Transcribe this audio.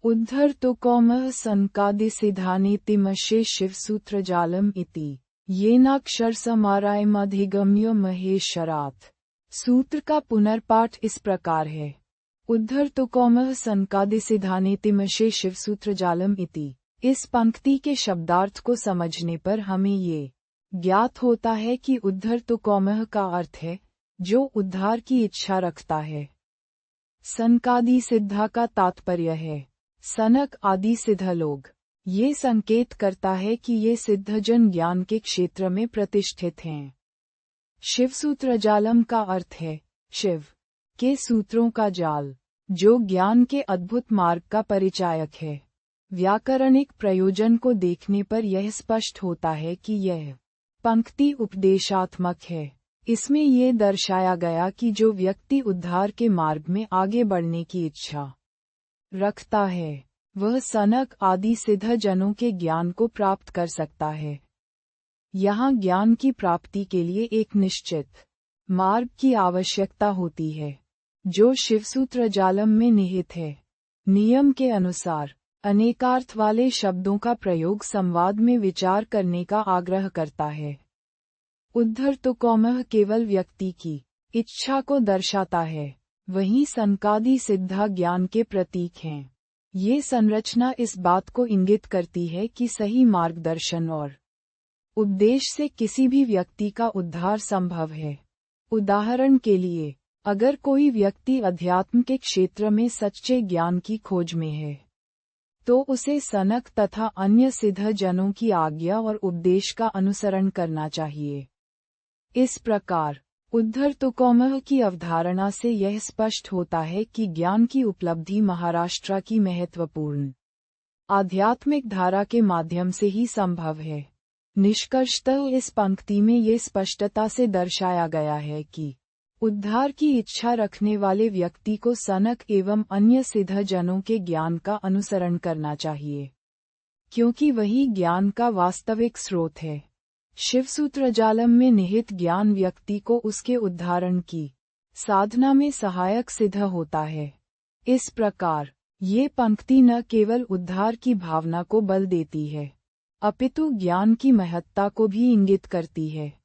उद्धर्तो कौमः सनकादिसिद्धानीतिमशे शिवसूत्रजालम् इति येनाक्षरसमारायमधिगम्य महेश्वरात्। सूत्र का पुनर्पाठ इस प्रकार है। उद्धर्तो कौमः सनकादिसिद्धानीतिमशे शिवसूत्रजालम् इति। इस पंक्ति के शब्दार्थ को समझने पर हमें ये ज्ञात होता है कि उद्धर्तो कौमः का अर्थ है जो उद्धार की इच्छा रखता है। सनकादि सिद्धा का तात्पर्य है सनक आदि सिद्ध लोग। ये संकेत करता है कि ये सिद्धजन ज्ञान के क्षेत्र में प्रतिष्ठित हैं। शिवसूत्रजालम का अर्थ है शिव के सूत्रों का जाल, जो ज्ञान के अद्भुत मार्ग का परिचायक है। व्याकरणिक प्रयोजन को देखने पर यह स्पष्ट होता है कि यह पंक्ति उपदेशात्मक है। इसमें यह दर्शाया गया कि जो व्यक्ति उद्धार के मार्ग में आगे बढ़ने की इच्छा रखता है वह सनक आदि सिद्ध जनों के ज्ञान को प्राप्त कर सकता है। यहाँ ज्ञान की प्राप्ति के लिए एक निश्चित मार्ग की आवश्यकता होती है, जो शिवसूत्र जालम में निहित है। नियम के अनुसार अनेकार्थ वाले शब्दों का प्रयोग संवाद में विचार करने का आग्रह करता है। उद्धर्तो कौमः केवल व्यक्ति की इच्छा को दर्शाता है, वहीं सनकादि सिद्धा ज्ञान के प्रतीक हैं। ये संरचना इस बात को इंगित करती है कि सही मार्गदर्शन और उपदेश से किसी भी व्यक्ति का उद्धार संभव है। उदाहरण के लिए, अगर कोई व्यक्ति अध्यात्म के क्षेत्र में सच्चे ज्ञान की खोज में है, तो उसे सनक तथा अन्य सिद्ध जनों की आज्ञा और उपदेश का अनुसरण करना चाहिए। इस प्रकार उद्धर्तो कौमः की अवधारणा से यह स्पष्ट होता है कि ज्ञान की उपलब्धि महाराष्ट्र की महत्वपूर्ण आध्यात्मिक धारा के माध्यम से ही संभव है। निष्कर्षतः इस पंक्ति में ये स्पष्टता से दर्शाया गया है कि उद्धार की इच्छा रखने वाले व्यक्ति को सनक एवं अन्य सिद्ध जनों के ज्ञान का अनुसरण करना चाहिए, क्योंकि वही ज्ञान का वास्तविक स्रोत है। शिवसूत्रजालम में निहित ज्ञान व्यक्ति को उसके उद्धारण की साधना में सहायक सिद्ध होता है। इस प्रकार ये पंक्ति न केवल उद्धार की भावना को बल देती है, अपितु ज्ञान की महत्ता को भी इंगित करती है।